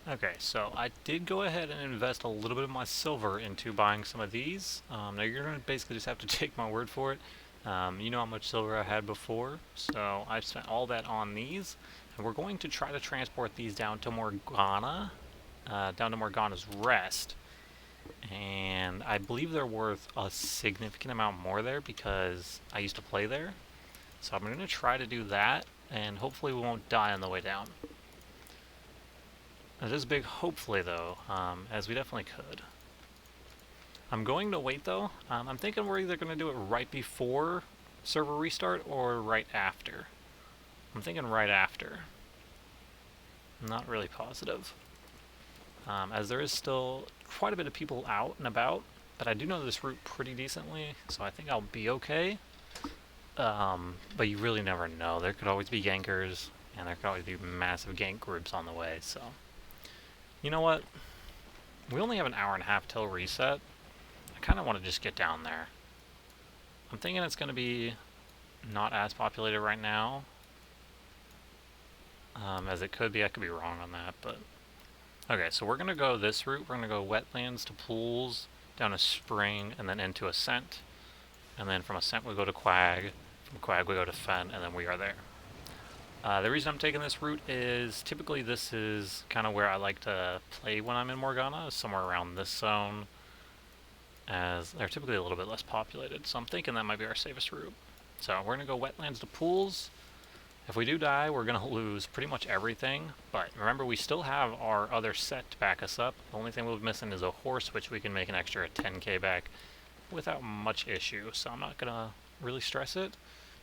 Okay, so I did go ahead and invest a little bit of my silver into buying some of these. Now you're going to basically just have to take my word for it. You know how much silver I had before, so I've spent all that on these. And we're going to try to transport these down to Morgana, down to Morgana's Rest. And I believe they're worth a significant amount more there because I used to play there. So I'm going to try to do that, and hopefully we won't die on the way down. It is big, hopefully, though, as we definitely could. I'm going to wait, though. I'm thinking we're either going to do it right before server restart or right after. I'm thinking right after. I'm not really positive. As there is still quite a bit of people out and about, but I do know this route pretty decently, so I think I'll be okay. But you really never know. There could always be gankers, and there could always be massive gank groups on the way, so... You know what? We only have an hour and a half till reset. I kind of want to just get down there. I'm thinking it's going to be not as populated right now as it could be. I could be wrong on that, but... Okay, so we're going to go this route. We're going to go wetlands to pools, down a spring, and then into ascent. And then from ascent we go to quag. From quag we go to fen, and then we are there. The reason I'm taking this route is typically this is kind of where I like to play when I'm in Morgana, somewhere around this zone, as they're typically a little bit less populated. So I'm thinking that might be our safest route. So we're going to go wetlands to pools. If we do die, we're going to lose pretty much everything, but remember we still have our other set to back us up. The only thing we'll be missing is a horse, which we can make an extra 10k back without much issue, so I'm not going to really stress it.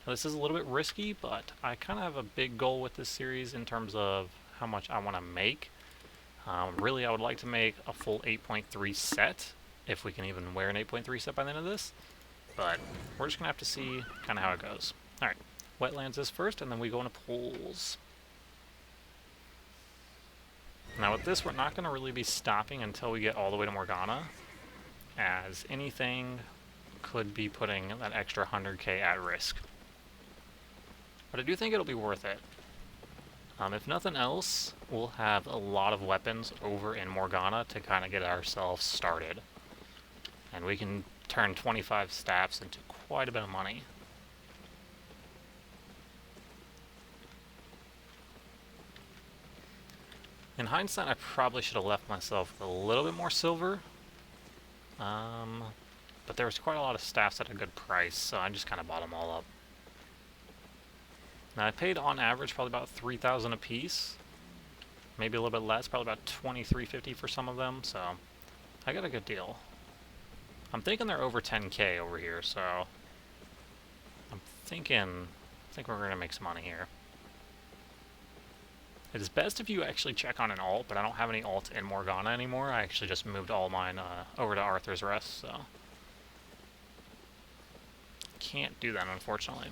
Now, this is a little bit risky, but I kind of have a big goal with this series in terms of how much I want to make. Really, I would like to make a full 8.3 set, if we can even wear an 8.3 set by the end of this, but we're just going to have to see kind of how it goes. Alright. Wetlands is first, and then we go into pools. Now with this, we're not going to really be stopping until we get all the way to Morgana, as anything could be putting that extra 100k at risk. But I do think it'll be worth it. If nothing else, we'll have a lot of weapons over in Morgana to kind of get ourselves started. And we can turn 25 staffs into quite a bit of money. In hindsight, I probably should have left myself with a little bit more silver. But there was quite a lot of staffs at a good price, so I just kind of bought them all up. Now I paid on average probably about 3,000 a piece. Maybe a little bit less, probably about 23.50 for some of them, so I got a good deal. I'm thinking they're over 10k over here, so I think we're going to make some money here. It is best if you actually check on an alt, but I don't have any alts in Morgana anymore. I actually just moved all mine over to Arthur's Rest, so can't do that, unfortunately.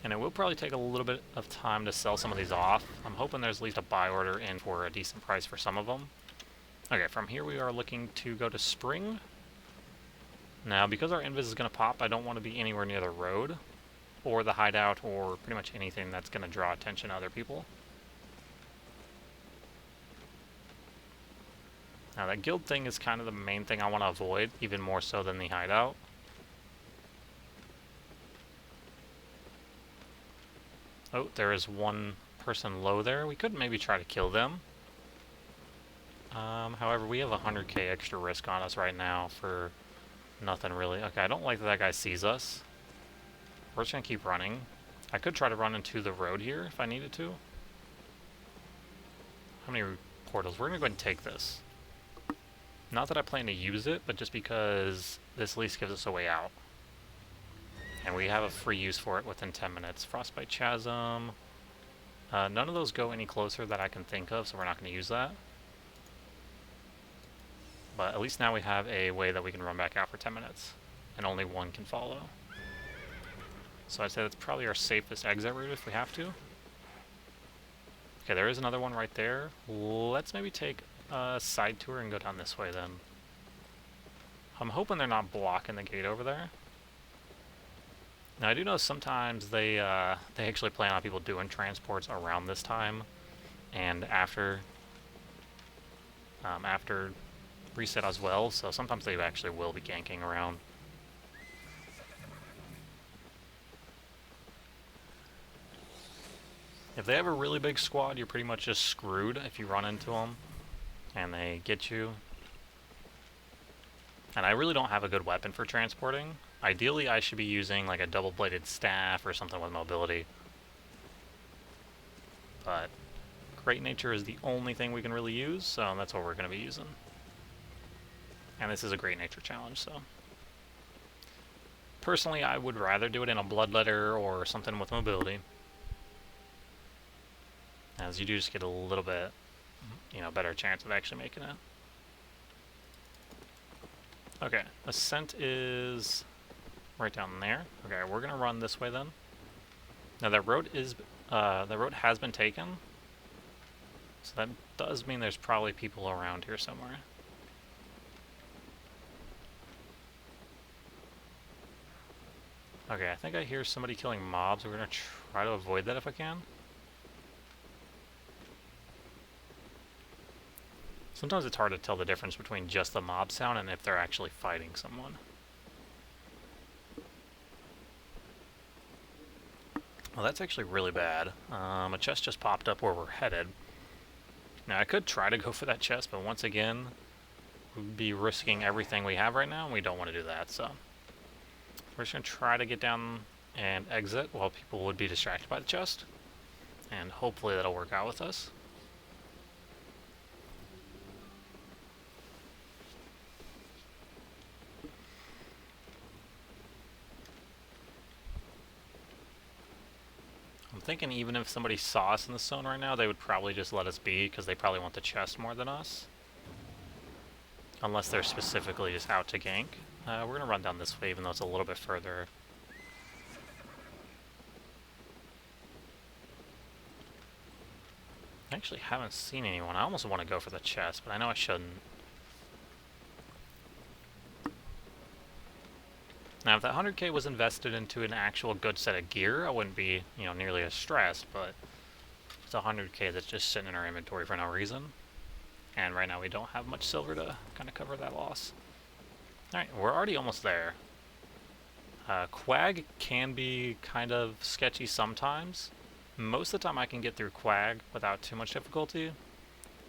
And it will probably take a little bit of time to sell some of these off. I'm hoping there's at least a buy order in for a decent price for some of them. Okay, from here we are looking to go to spring. Now, because our invis is going to pop, I don't want to be anywhere near the road, or the hideout, or pretty much anything that's going to draw attention to other people. Now, that guild thing is kind of the main thing I want to avoid, even more so than the hideout. Oh, there is one person low there. We could maybe try to kill them. However, we have 100k extra risk on us right now for nothing really. Okay, I don't like that that guy sees us. We're just going to keep running. I could try to run into the road here if I needed to. How many portals? We're going to go ahead and take this. Not that I plan to use it, but just because this at least gives us a way out. And we have a free use for it within 10 minutes. Frostbite Chasm. None of those go any closer that I can think of, so we're not going to use that. But at least now we have a way that we can run back out for 10 minutes. And only one can follow. So I'd say that's probably our safest exit route if we have to. Okay, there is another one right there. Let's maybe take a side tour and go down this way then. I'm hoping they're not blocking the gate over there. Now I do know sometimes they actually plan on people doing transports around this time and after reset as well, so sometimes they actually will be ganking around. If they have a really big squad, you're pretty much just screwed if you run into them and they get you. And I really don't have a good weapon for transporting. Ideally, I should be using like a double-bladed staff or something with mobility. But Great Nature is the only thing we can really use, so that's what we're going to be using. And this is a Great Nature challenge, so... Personally, I would rather do it in a Bloodletter or something with mobility, as you do just get a little bit, better chance of actually making it. Okay, Ascent is right down there. Okay, we're gonna run this way then. Now that road has been taken, so that does mean there's probably people around here somewhere. Okay, I think I hear somebody killing mobs. We're gonna try to avoid that if I can. Sometimes it's hard to tell the difference between just the mob sound and if they're actually fighting someone. Well, that's actually really bad. A chest just popped up where we're headed. Now, I could try to go for that chest, but once again, we'd be risking everything we have right now, and we don't want to do that, so... We're just going to try to get down and exit while people would be distracted by the chest. And hopefully that'll work out with us. I'm thinking even if somebody saw us in the zone right now, they would probably just let us be, because they probably want the chest more than us. Unless they're specifically just out to gank. We're going to run down this way, even though it's a little bit further. I actually haven't seen anyone. I almost want to go for the chest, but I know I shouldn't. Now, if that 100k was invested into an actual good set of gear, I wouldn't be, nearly as stressed, but it's 100k that's just sitting in our inventory for no reason. And right now we don't have much silver to kind of cover that loss. Alright, we're already almost there. Quag can be kind of sketchy sometimes. Most of the time I can get through Quag without too much difficulty.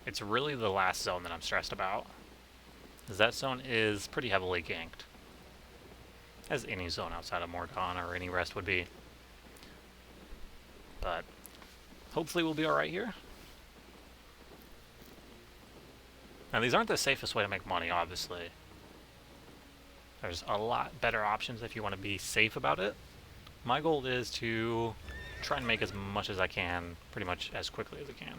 It's really the last zone that I'm stressed about, as that zone is pretty heavily ganked, as any zone outside of Morgana or any rest would be. But hopefully we'll be alright here. Now, these aren't the safest way to make money, obviously. There's a lot better options if you want to be safe about it. My goal is to try and make as much as I can, pretty much as quickly as I can.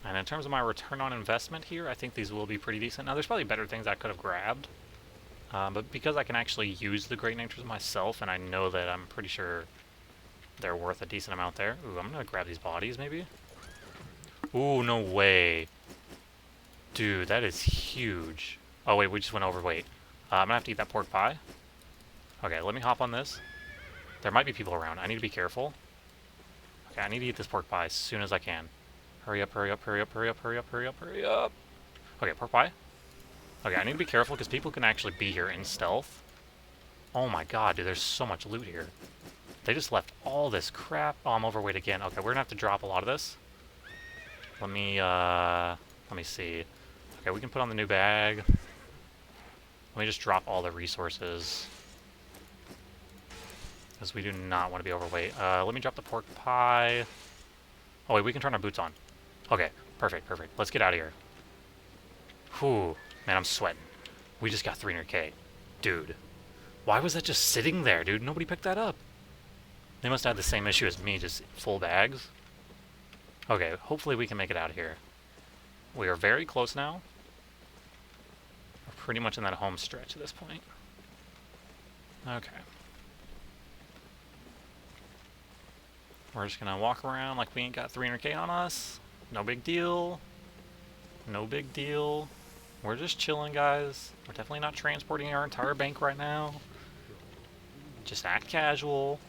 And in terms of my return on investment here, I think these will be pretty decent. Now, there's probably better things I could have grabbed. But because I can actually use the Great Natures myself, and I know that I'm pretty sure they're worth a decent amount there. Ooh, I'm gonna grab these bodies, maybe? Ooh, no way. Dude, that is huge. Oh, wait, we just went overweight. I'm gonna have to eat that pork pie. Okay, let me hop on this. There might be people around. I need to be careful. Okay, I need to eat this pork pie as soon as I can. Hurry up, hurry up, hurry up, hurry up, hurry up, hurry up, hurry up. Okay, pork pie. Okay, I need to be careful because people can actually be here in stealth. Oh my god, dude, there's so much loot here. They just left all this crap. Oh, I'm overweight again. Okay, we're gonna have to drop a lot of this. Let me see. Okay, we can put on the new bag. Let me just drop all the resources, because we do not want to be overweight. Let me drop the pork pie. Oh wait, we can turn our boots on. Okay, perfect, perfect. Let's get out of here. Whew. Man, I'm sweating. We just got 300k. Dude. Why was that just sitting there, dude? Nobody picked that up. They must have had the same issue as me, just full bags. Okay, hopefully we can make it out of here. We are very close now. We're pretty much in that home stretch at this point. Okay. We're just gonna walk around like we ain't got 300k on us. No big deal. No big deal. We're just chilling, guys. We're definitely not transporting our entire bank right now. Just act casual.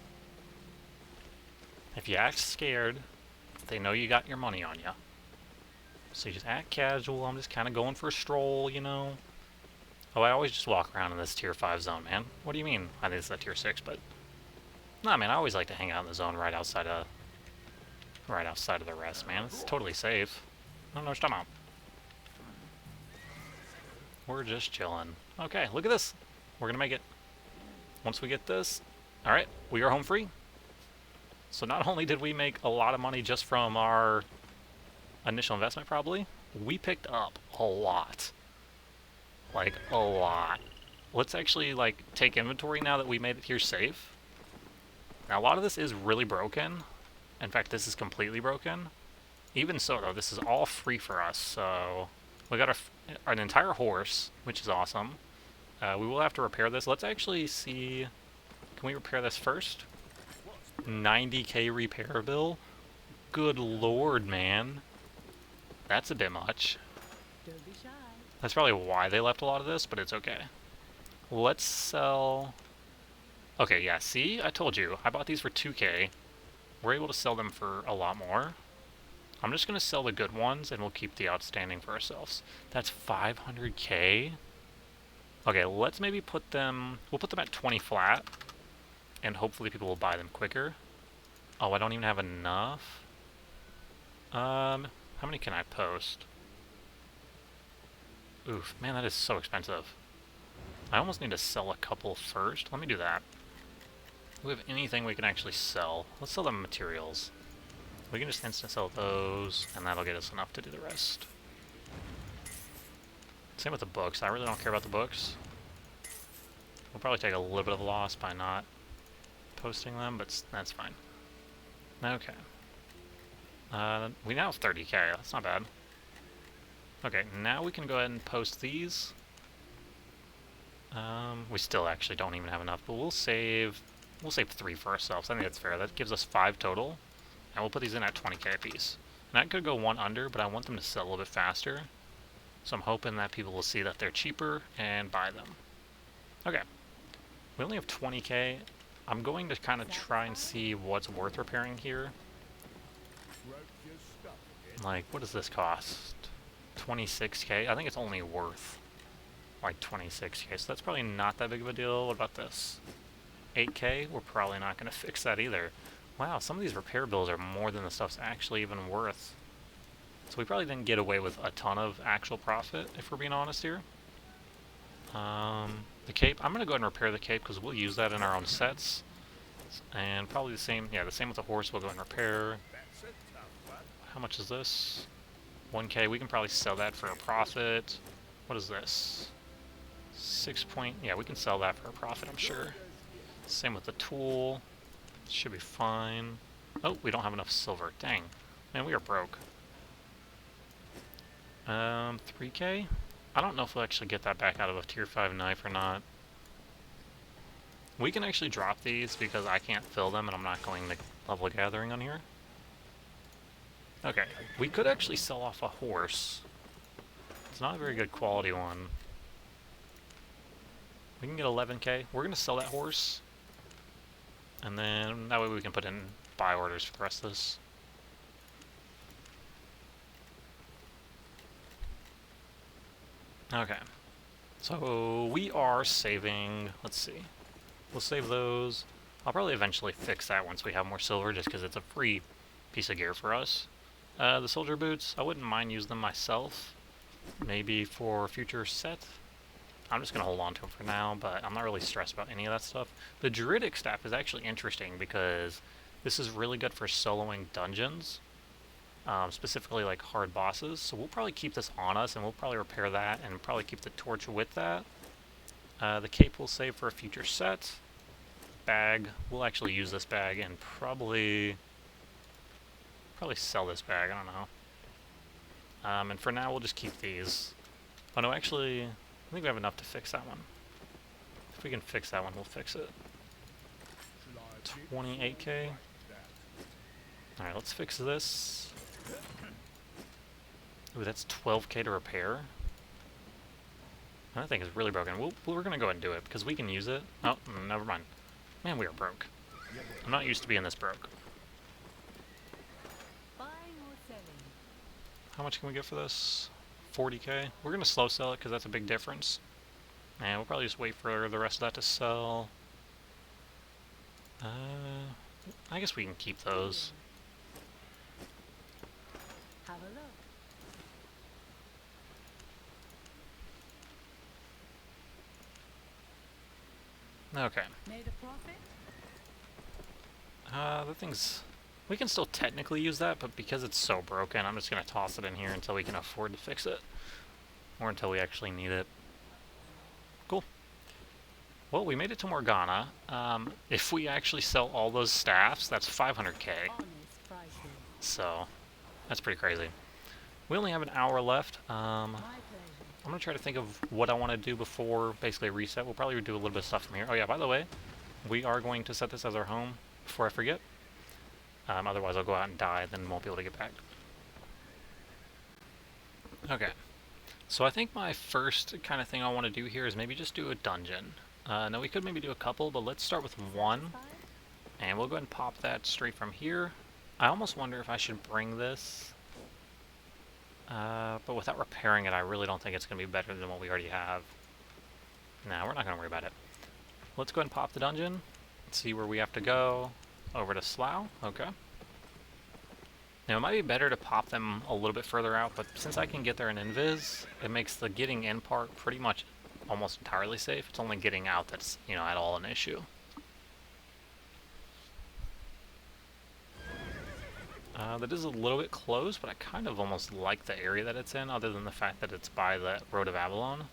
If you act scared, they know you got your money on you. So you just act casual. I'm just kind of going for a stroll, you know. Oh, I always just walk around in this tier 5 zone, man. What do you mean? I think it's a tier 6, but... Nah, man, I always like to hang out in the zone right outside of the rest, man. It's totally safe. I don't know what you're talking about. We're just chilling. Okay, look at this. We're gonna make it. Once we get this... Alright, we are home free. So not only did we make a lot of money just from our initial investment, probably, we picked up a lot. Like, a lot. Let's actually, like, take inventory now that we made it here safe. Now, a lot of this is really broken. In fact, this is completely broken. Even so, though, this is all free for us, so... We got an entire horse, which is awesome. We will have to repair this. Let's actually see... Can we repair this first? 90k repair bill? Good lord, man. That's a bit much. Don't be shy. That's probably why they left a lot of this, but it's okay. Let's sell... Okay, yeah, see? I told you. I bought these for 2k. We're able to sell them for a lot more. I'm just going to sell the good ones, and we'll keep the outstanding for ourselves. That's 500k? Okay, let's maybe put them... We'll put them at 20 flat, and hopefully people will buy them quicker. Oh, I don't even have enough? How many can I post? Oof, man, that is so expensive. I almost need to sell a couple first. Let me do that. Do we have anything we can actually sell? Let's sell the materials. We can just instant sell those, and that'll get us enough to do the rest. Same with the books. I really don't care about the books. We'll probably take a little bit of a loss by not posting them, but that's fine. Okay. We now have 30k. That's not bad. Okay, now we can go ahead and post these. We still actually don't even have enough, but we'll save 3 for ourselves. I think that's fair. That gives us 5 total. And we'll put these in at 20k a piece. And I could go 1 under, but I want them to sell a little bit faster. So I'm hoping that people will see that they're cheaper and buy them. Okay. We only have 20k. I'm going to kind of try and see what's worth repairing here. Like, what does this cost? 26k? I think it's only worth like 26k, so that's probably not that big of a deal. What about this? 8k? We're probably not going to fix that either. Wow, some of these repair bills are more than the stuff's actually even worth. So we probably didn't get away with a ton of actual profit, if we're being honest here. The cape, I'm going to go ahead and repair the cape because we'll use that in our own sets. And probably the same, yeah, the same with the horse, we'll go ahead and repair. How much is this? 1k, we can probably sell that for a profit. What is this? 6 point, yeah, we can sell that for a profit, I'm sure. Same with the tool. Should be fine. Oh, we don't have enough silver. Dang. Man, we are broke. 3k? I don't know if we'll actually get that back out of a tier 5 knife or not. We can actually drop these because I can't fill them and I'm not going to level gathering on here. Okay, we could actually sell off a horse. It's not a very good quality one. We can get 11k. We're going to sell that horse. And then that way we can put in buy orders for the rest of this. Okay. So we are saving, let's see. We'll save those. I'll probably eventually fix that once we have more silver just because it's a free piece of gear for us. The soldier boots, I wouldn't mind using them myself. Maybe for a future set. I'm just going to hold on to them for now, but I'm not really stressed about any of that stuff. The Druidic Staff is actually interesting because this is really good for soloing dungeons, specifically like hard bosses. So we'll probably keep this on us, and we'll probably repair that, and probably keep the torch with that. The cape we'll save for a future set. Bag, we'll actually use this bag and probably sell this bag, I don't know. And for now, we'll just keep these. Oh no, actually... I think we have enough to fix that one. If we can fix that one, we'll fix it. 28k. Alright, let's fix this. Ooh, that's 12k to repair. That thing is really broken. We're gonna go ahead and do it, because we can use it. Oh, never mind. Man, we are broke. I'm not used to being this broke. How much can we get for this? 40k? We're gonna slow sell it, because that's a big difference. And we'll probably just wait for the rest of that to sell. I guess we can keep those. Have a look. Okay. Made a profit? The thing's... We can still technically use that, but because it's so broken, I'm just gonna toss it in here until we can afford to fix it. Or until we actually need it. Cool. Well, we made it to Morgana. If we actually sell all those staffs, that's 500k. So, that's pretty crazy. We only have an hour left. I'm going to try to think of what I want to do before basically reset. We'll probably do a little bit of stuff from here. Oh yeah, by the way, we are going to set this as our home before I forget. Otherwise I'll go out and die, then won't be able to get back. Okay. So I think my first kind of thing I want to do here is maybe just do a dungeon. Now we could maybe do a couple, but let's start with one. And we'll go ahead and pop that straight from here. I almost wonder if I should bring this. But without repairing it, I really don't think it's going to be better than what we already have. Nah, we're not going to worry about it. Let's go ahead and pop the dungeon. Let's see where we have to go. Over to Slough. Okay. Now, it might be better to pop them a little bit further out, but since I can get there in Invis, it makes the getting in part pretty much almost entirely safe. It's only getting out that's, you know, at all an issue. That is a little bit close, but I kind of almost like the area that it's in, other than the fact that it's by the Road of Avalon.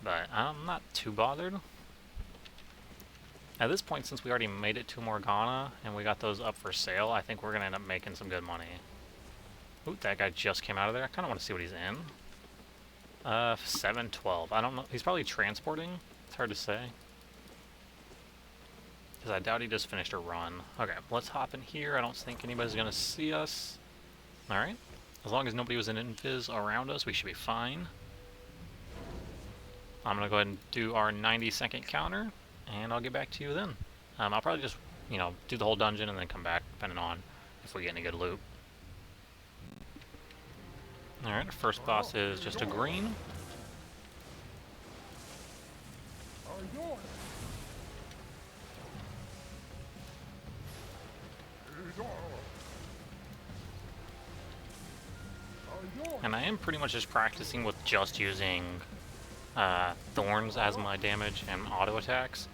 But I'm not too bothered. At this point, since we already made it to Morgana, and we got those up for sale, I think we're going to end up making some good money. Ooh, that guy just came out of there. I kind of want to see what he's in. 712. I don't know. He's probably transporting. It's hard to say. Because I doubt he just finished a run. Okay, let's hop in here. I don't think anybody's going to see us. Alright. As long as nobody was in invis around us, we should be fine. I'm going to go ahead and do our 90-second counter, and I'll get back to you then. I'll probably just, you know, do the whole dungeon and then come back, depending on if we get any good loot. Alright, first boss is just a green. And I am pretty much just practicing with just using thorns as my damage and auto attacks.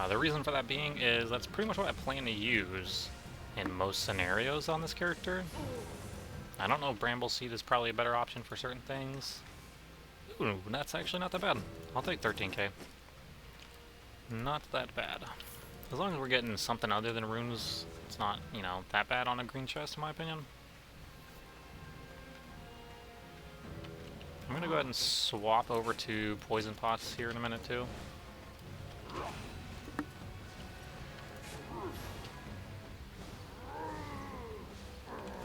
The reason for that being is that's pretty much what I plan to use in most scenarios on this character. I don't know, Bramble Seed is probably a better option for certain things. Ooh, that's actually not that bad. I'll take 13k. Not that bad. As long as we're getting something other than runes, it's not, you know, that bad on a green chest in my opinion. I'm gonna go ahead and swap over to poison pots here in a minute too.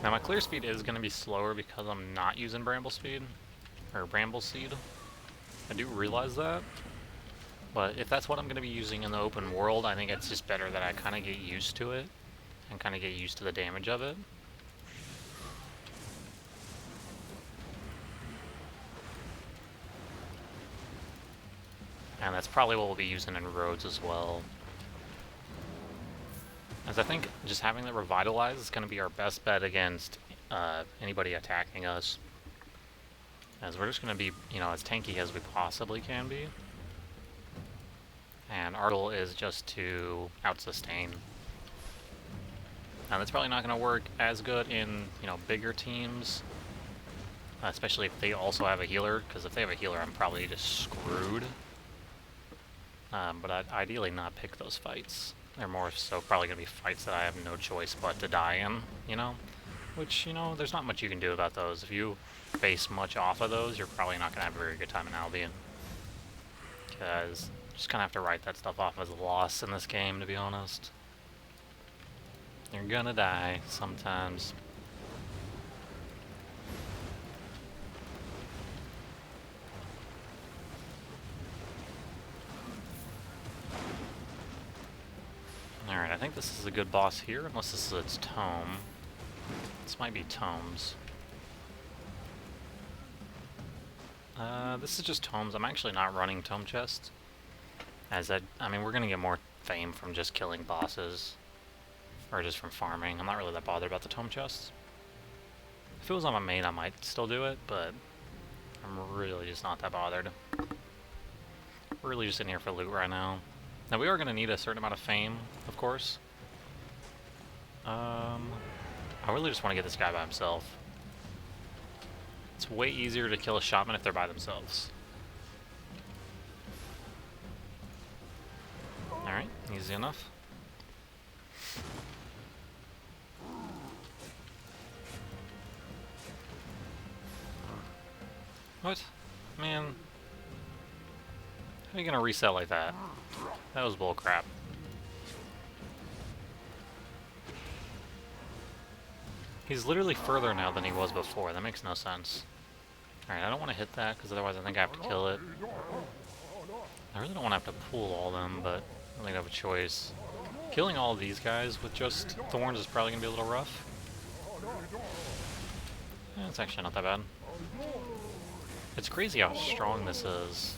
Now my clear speed is gonna be slower because I'm not using Bramble Speed, or Bramble Seed. I do realize that. But if that's what I'm gonna be using in the open world, I think it's just better that I kinda get used to it, and kinda get used to the damage of it. And that's probably what we'll be using in roads as well. As I think just having that revitalize is going to be our best bet against anybody attacking us. As we're just going to be, you know, as tanky as we possibly can be. And our goal is just to out-sustain. Now that's probably not going to work as good in, you know, bigger teams. Especially if they also have a healer, because if they have a healer I'm probably just screwed. But I'd ideally not pick those fights. They're more so probably going to be fights that I have no choice but to die in, you know? Which, you know, there's not much you can do about those. If you base much off of those, you're probably not going to have a very good time in Albion. Because you just kind of have to write that stuff off as a loss in this game, to be honest. You're gonna die sometimes. I think this is a good boss here, unless this is its tome. This might be tomes. This is just tomes. I'm actually not running tome chests. I mean, we're gonna get more fame from just killing bosses. Or just from farming. I'm not really that bothered about the tome chests. If it was on my main, I might still do it, but I'm really just not that bothered. We're really just in here for loot right now. Now, we are gonna need a certain amount of fame, of course. I really just want to get this guy by himself. It's way easier to kill a shotman if they're by themselves. Alright, easy enough. What? Man. How are you gonna reset like that? That was bullcrap. He's literally further now than he was before. That makes no sense. Alright, I don't want to hit that, because otherwise I think I have to kill it. I really don't want to have to pull all of them, but I don't think I have a choice. Killing all of these guys with just thorns is probably going to be a little rough. Yeah, it's actually not that bad. It's crazy how strong this is.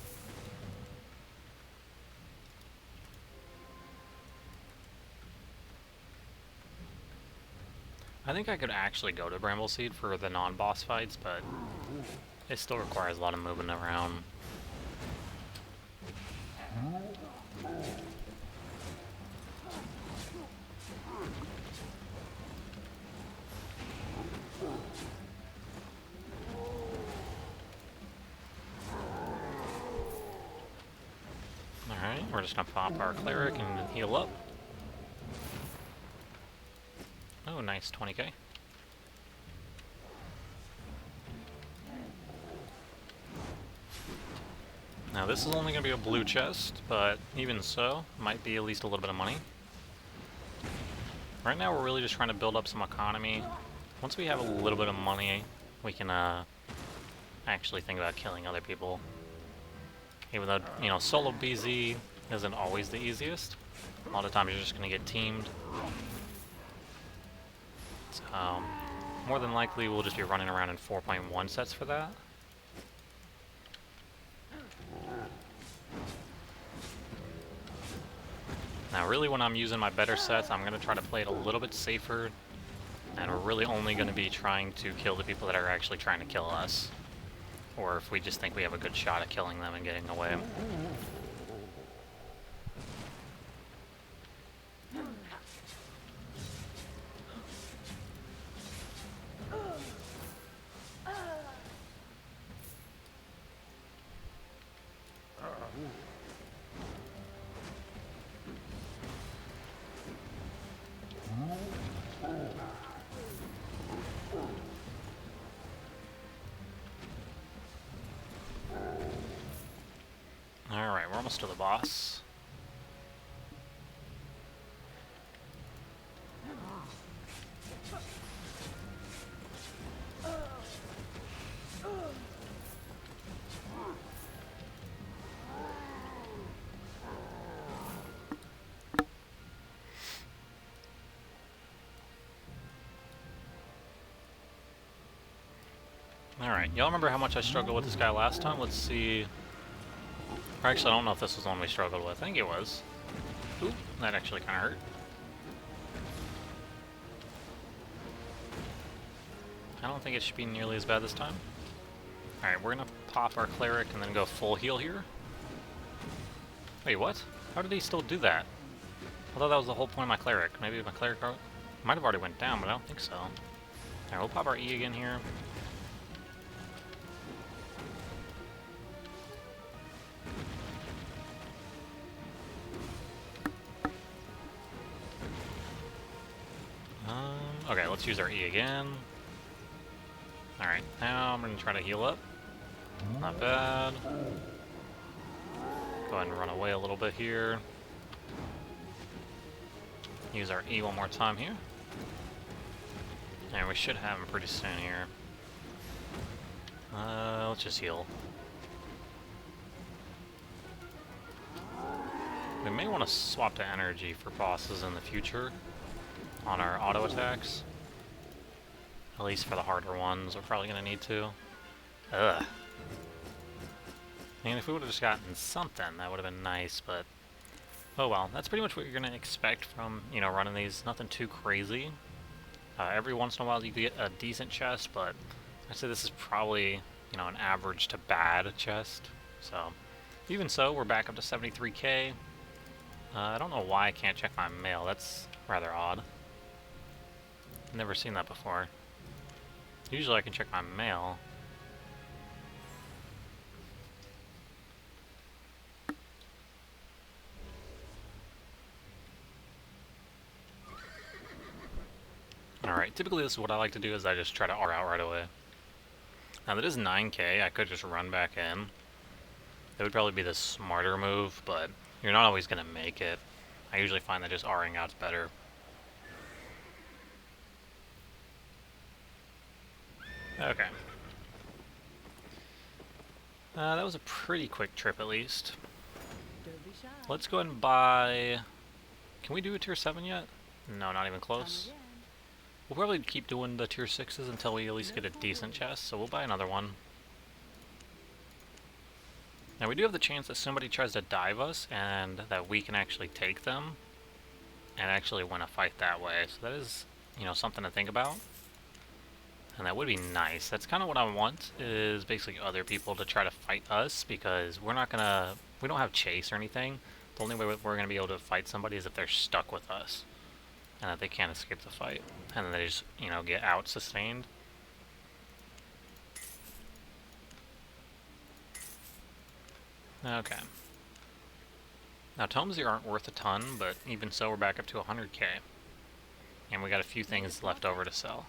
I think I could actually go to Brambleseed for the non-boss fights, but it still requires a lot of moving around. Alright, we're just gonna pop our cleric and heal up. Oh, nice, 20k. Now this is only going to be a blue chest, but even so, might be at least a little bit of money. Right now we're really just trying to build up some economy. Once we have a little bit of money, we can actually think about killing other people. Even though, you know, solo BZ isn't always the easiest. A lot of times you're just going to get teamed. So, more than likely we'll just be running around in 4.1 sets for that. Now really when I'm using my better sets, I'm going to try to play it a little bit safer. And we're really only going to be trying to kill the people that are actually trying to kill us. Or if we just think we have a good shot at killing them and getting away. Alright, we're almost to the boss. Alright, y'all remember how much I struggled with this guy last time? Let's see. Or actually, I don't know if this was the one we struggled with. I think it was. Ooh, that actually kind of hurt. I don't think it should be nearly as bad this time. Alright, we're gonna pop our cleric and then go full heal here. Wait, what? How did he still do that? I thought that was the whole point of my cleric. Maybe my cleric might have already went down, but I don't think so. Alright, we'll pop our E again here. Okay, let's use our E again. Alright, now I'm going to try to heal up. Not bad. Go ahead and run away a little bit here. Use our E one more time here. And we should have him pretty soon here. Let's just heal. We may want to swap to energy for bosses in the future on our auto attacks. At least for the harder ones, we're probably going to need to. Ugh. And if we would have just gotten something, that would have been nice, but... Oh well, that's pretty much what you're going to expect from, you know, running these. Nothing too crazy. Every once in a while you get a decent chest, but I'd say this is probably, you know, an average to bad chest. So, even so, we're back up to 73k. I don't know why I can't check my mail. That's rather odd. Never seen that before. Usually I can check my mail. Alright, typically this is what I like to do, is I just try to R out right away. Now that is 9k, I could just run back in. It would probably be the smarter move, but you're not always going to make it. I usually find that just Ring out's better. Okay. That was a pretty quick trip at least. Don't be shy. Let's go ahead and buy... Can we do a tier 7 yet? No, not even close. We'll probably keep doing the tier 6s until we at least get a decent chest, so we'll buy another one. Now we do have the chance that somebody tries to dive us and that we can actually take them and actually win a fight that way. So that is, you know, something to think about. And that would be nice. That's kind of what I want, is basically other people to try to fight us, because we're not gonna, we don't have chase or anything. The only way we're gonna be able to fight somebody is if they're stuck with us and that they can't escape the fight, and then they just, you know, get out sustained. Okay. Now tomes here aren't worth a ton, but even so we're back up to 100k. And we got a few things left over to sell.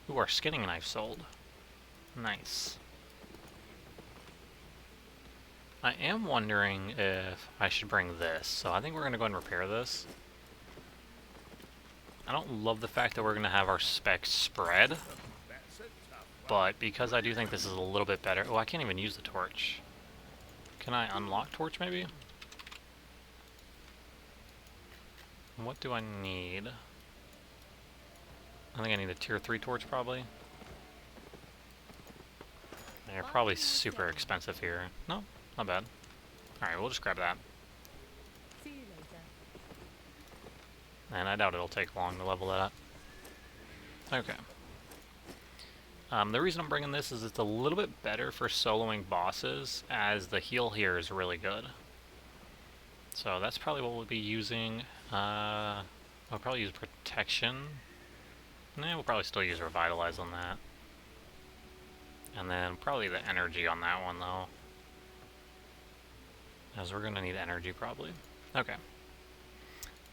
Ooh, our skinning knife sold. Nice. I am wondering if I should bring this, so I think we're going to go ahead and repair this. I don't love the fact that we're going to have our specs spread, but because I do think this is a little bit better... Oh, I can't even use the torch. Can I unlock torch, maybe? What do I need? I think I need a tier 3 torch, probably. They're probably super expensive here. No, not bad. Alright, we'll just grab that. See you later. And I doubt it'll take long to level that. Okay. The reason I'm bringing this is it's a little bit better for soloing bosses, as the heal here is really good. So that's probably what we'll be using. I'll probably use protection. Nah, we'll probably still use revitalize on that. And then probably the energy on that one, though, as we're going to need energy probably. Okay.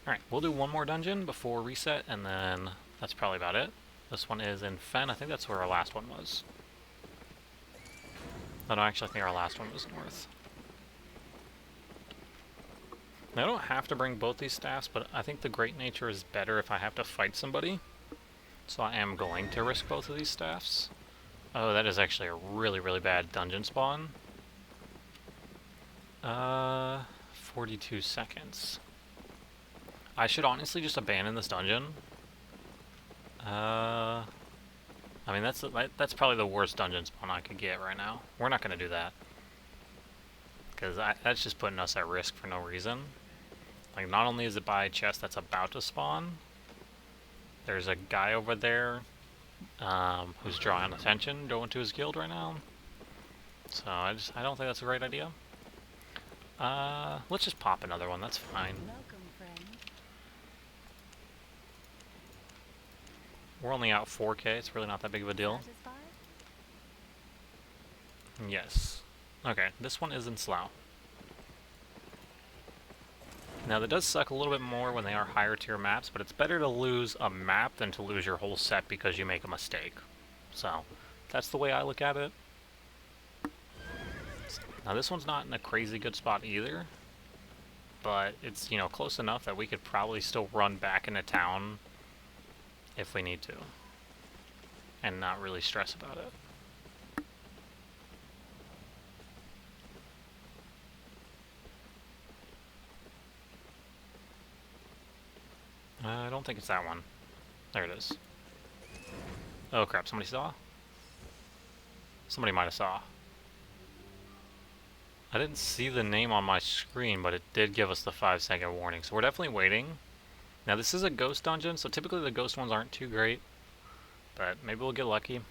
Alright, we'll do one more dungeon before reset, and then that's probably about it. This one is in Fen. I think that's where our last one was. Oh, no, actually I think our last one was north. Now, I don't have to bring both these staffs, but I think the Great Nature is better if I have to fight somebody. So I am going to risk both of these staffs. Oh, that is actually a really, really bad dungeon spawn. 42 seconds. I should honestly just abandon this dungeon. I mean, that's probably the worst dungeon spawn I could get right now. We're not going to do that, because that's just putting us at risk for no reason. Like, not only is it by a chest that's about to spawn, there's a guy over there who's drawing attention, going to his guild right now. So I don't think that's a great idea. Let's just pop another one, that's fine. Welcome, friend. We're only out 4k, it's really not that big of a deal. Satisfied? Yes. Okay, this one is in Slough. Now that does suck a little bit more when they are higher tier maps, but it's better to lose a map than to lose your whole set because you make a mistake. So, that's the way I look at it. Now this one's not in a crazy good spot either, but it's, you know, close enough that we could probably still run back into town if we need to, and not really stress about it. don't think it's that one. There it is. Oh crap, somebody saw? Somebody might have saw. I didn't see the name on my screen, but it did give us the 5-second warning, so we're definitely waiting. Now this is a ghost dungeon, so typically the ghost ones aren't too great, but maybe we'll get lucky.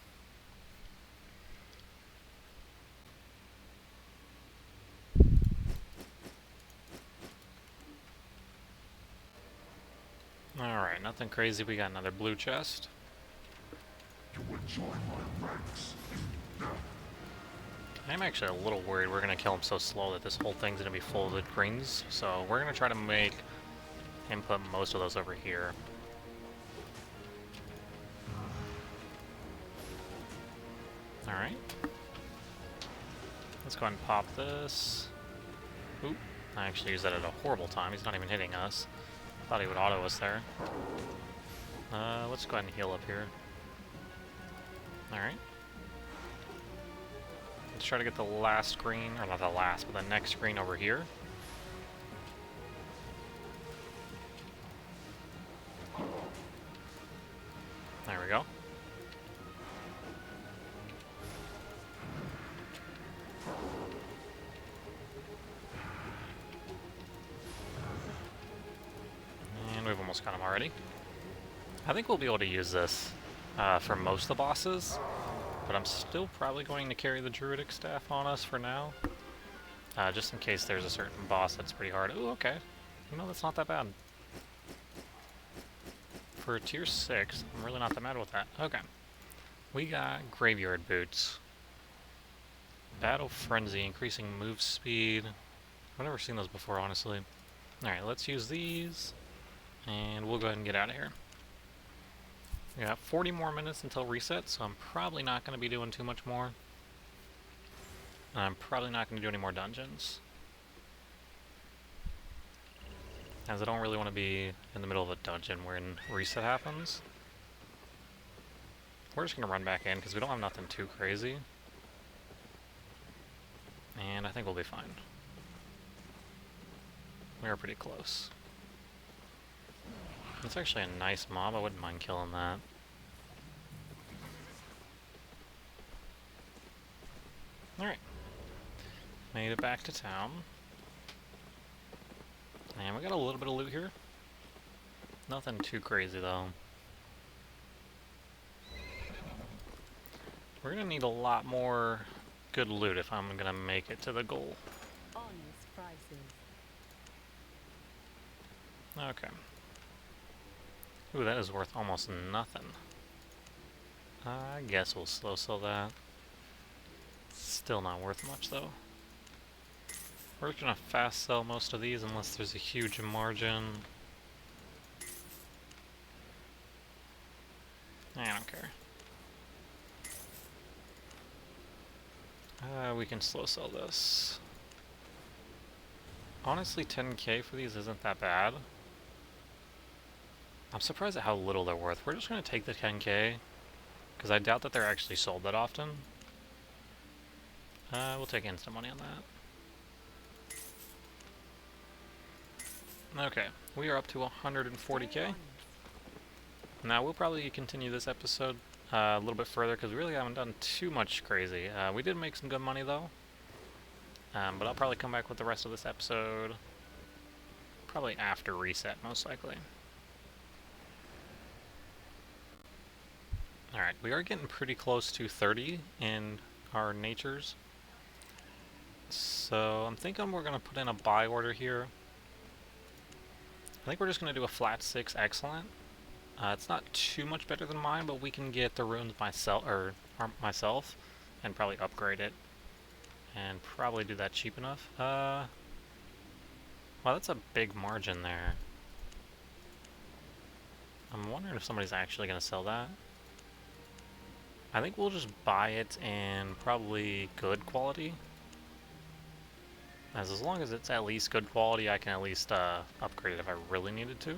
Alright, nothing crazy. We got another blue chest. I'm actually a little worried we're going to kill him so slow that this whole thing's going to be full of the greens, so we're going to try to make him put most of those over here. Alright. Let's go ahead and pop this. Oop. I actually used that at a horrible time. He's not even hitting us. Thought he would auto us there. Let's go ahead and heal up here. Alright. Let's try to get the last screen, or not the last, but the next screen over here. There we go. And we've almost got him already. I think we'll be able to use this for most of the bosses, but I'm still probably going to carry the Druidic Staff on us for now, just in case there's a certain boss that's pretty hard. Ooh, okay. You know, that's not that bad. For tier 6, I'm really not that mad with that. Okay. We got Graveyard Boots. Battle Frenzy, increasing move speed. I've never seen those before, honestly. Alright, let's use these, and we'll go ahead and get out of here. We got 40 more minutes until reset, so I'm probably not going to be doing too much more. I'm probably not going to do any more dungeons, as I don't really want to be in the middle of a dungeon when reset happens. We're just going to run back in, because we don't have nothing too crazy. And I think we'll be fine. We are pretty close. It's actually a nice mob, I wouldn't mind killing that. Alright. Made it back to town. And we got a little bit of loot here. Nothing too crazy though. We're gonna need a lot more good loot if I'm gonna make it to the goal. Honest prices. Okay. Ooh, that is worth almost nothing. I guess we'll slow sell that. Still not worth much though. We're just gonna fast sell most of these unless there's a huge margin. I don't care. We can slow sell this. Honestly, 10k for these isn't that bad. I'm surprised at how little they're worth. We're just going to take the 10k, because I doubt that they're actually sold that often. We'll take instant money on that. Okay, we are up to 140k. Now, we'll probably continue this episode a little bit further, because we really haven't done too much crazy. We did make some good money, though. But I'll probably come back with the rest of this episode probably after reset, most likely. Alright, we are getting pretty close to 30 in our natures. So I'm thinking we're going to put in a buy order here. I think we're just going to do a flat 6 excellent. It's not too much better than mine, but we can get the runes myself, and probably upgrade it. And probably do that cheap enough. Wow, that's a big margin there. I'm wondering if somebody's actually going to sell that. I think we'll just buy it in probably good quality. As long as it's at least good quality, I can at least upgrade it if I really needed to.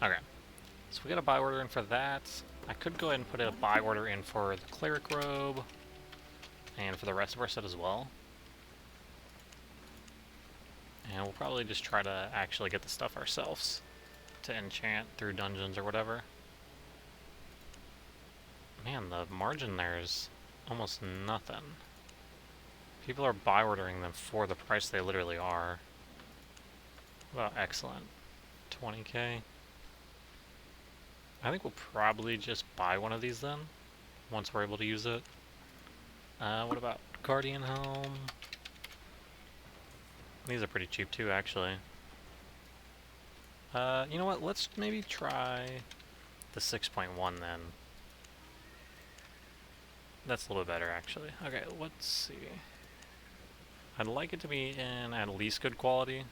Okay, so we got a buy order in for that. I could go ahead and put a buy order in for the cleric robe, and for the rest of our set as well. And we'll probably just try to actually get the stuff ourselves to enchant through dungeons or whatever. Man, the margin there is almost nothing. People are buy ordering them for the price they literally are. Well, excellent. 20k. I think we'll probably just buy one of these then, once we're able to use it. What about Guardian Helm? These are pretty cheap too, actually. You know what? Let's maybe try the 6.1 then. That's a little bit better, actually. Okay, let's see. I'd like it to be in at least good quality.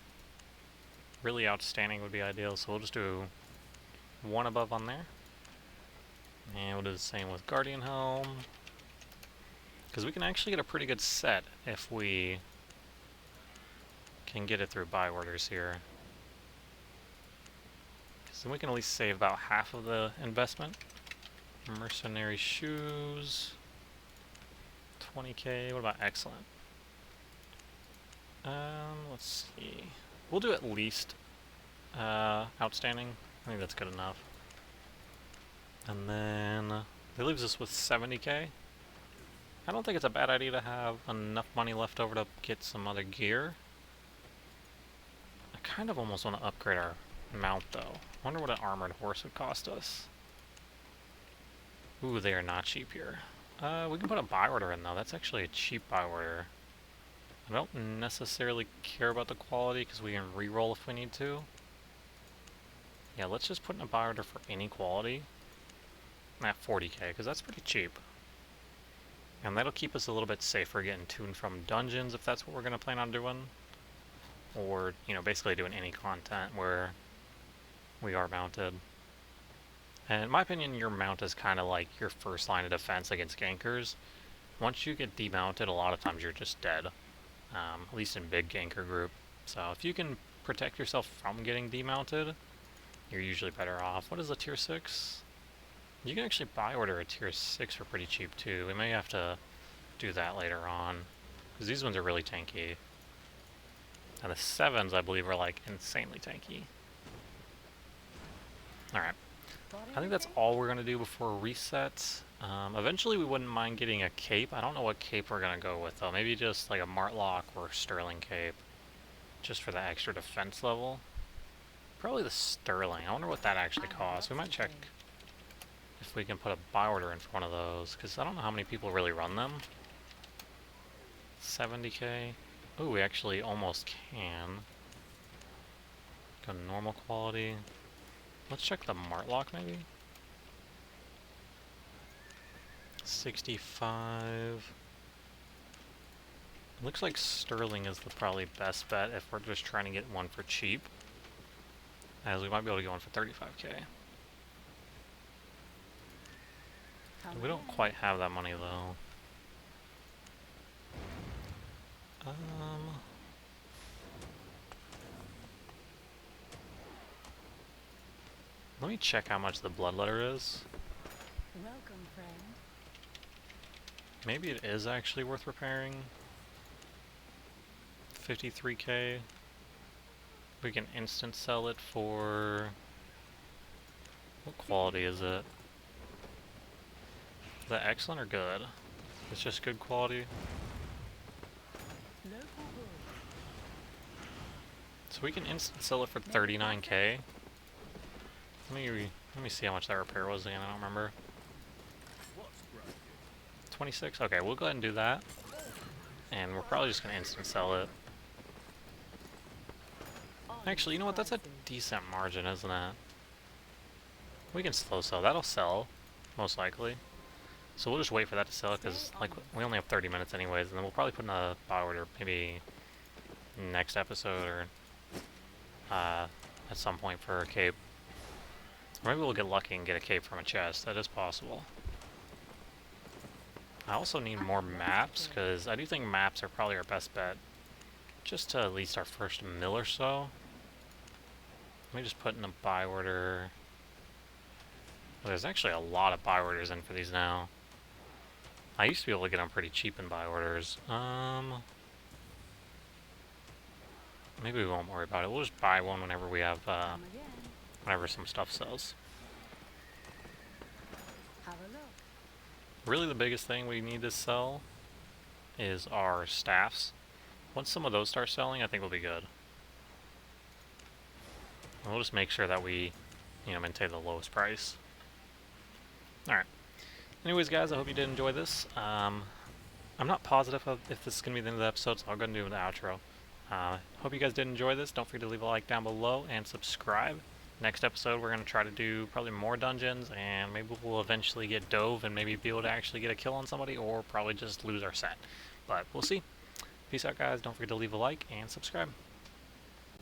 Really outstanding would be ideal, so we'll just do one above on there. And we'll do the same with Guardian Helm. Because we can actually get a pretty good set if we can get it through buy orders here. So we can at least save about half of the investment. Mercenary shoes. 20k. What about excellent? Let's see. We'll do at least outstanding. I think that's good enough. And then that leaves us with 70k. I don't think it's a bad idea to have enough money left over to get some other gear. I kind of almost want to upgrade our mount though. I wonder what an armored horse would cost us. Ooh, they are not cheap here. We can put a buy order in though. That's actually a cheap buy order. I don't necessarily care about the quality because we can reroll if we need to. Yeah, let's just put in a buy order for any quality at 40k because that's pretty cheap. And that'll keep us a little bit safer getting to and from dungeons if that's what we're going to plan on doing. Or, you know, basically doing any content where we are mounted. And in my opinion, your mount is kind of like your first line of defense against gankers. Once you get demounted, a lot of times you're just dead. At least in big ganker group. So if you can protect yourself from getting demounted, you're usually better off. What is a tier 6? You can actually buy order a tier 6 for pretty cheap too. We may have to do that later on. Because these ones are really tanky. And the 7s, I believe, are like insanely tanky. Alright. I think that's all we're going to do before reset. Eventually we wouldn't mind getting a cape. I don't know what cape we're going to go with though. Maybe just like a Martlock or Sterling cape. Just for the extra defense level. Probably the Sterling. I wonder what that actually costs. We might check if we can put a buy order in for one of those. Because I don't know how many people really run them. 70k. Ooh, we actually almost can. Go normal quality. Let's check the Martlock maybe. 65. Looks like Sterling is the probably best bet if we're just trying to get one for cheap. As we might be able to get one for 35k. We don't quite have that money though. Let me check how much the bloodletter is. Welcome, friend. Maybe it is actually worth repairing. 53k. We can instant sell it for... What quality is it? Is that excellent or good? It's just good quality. Local goods. So we can instant sell it for 39k. Let me see how much that repair was again, I don't remember. 26? Okay, we'll go ahead and do that. And we're probably just gonna instant sell it. Actually, you know what? That's a decent margin, isn't it? We can slow sell. That'll sell, most likely. So we'll just wait for that to sell, because like we only have 30 minutes anyways, and then we'll probably put in a buy order maybe next episode or at some point for a cape. Or maybe we'll get lucky and get a cape from a chest. That is possible. I also need more maps, because I do think maps are probably our best bet. Just to at least our first mill or so. Let me just put in a buy order. Well, there's actually a lot of buy orders in for these now. I used to be able to get them pretty cheap in buy orders. Maybe we won't worry about it. We'll just buy one whenever we have whenever some stuff sells. Have a look. Really the biggest thing we need to sell is our staffs. Once some of those start selling, I think we'll be good. And we'll just make sure that we, maintain the lowest price. Alright. Anyways, guys, I hope you did enjoy this. I'm not positive if this is going to be the end of the episode, so I'll go and do the outro. Hope you guys did enjoy this. Don't forget to leave a like down below and subscribe. Next episode, we're going to try to do probably more dungeons, and maybe we'll eventually get Dove and maybe be able to actually get a kill on somebody, or probably just lose our set. But we'll see. Peace out, guys. Don't forget to leave a like and subscribe.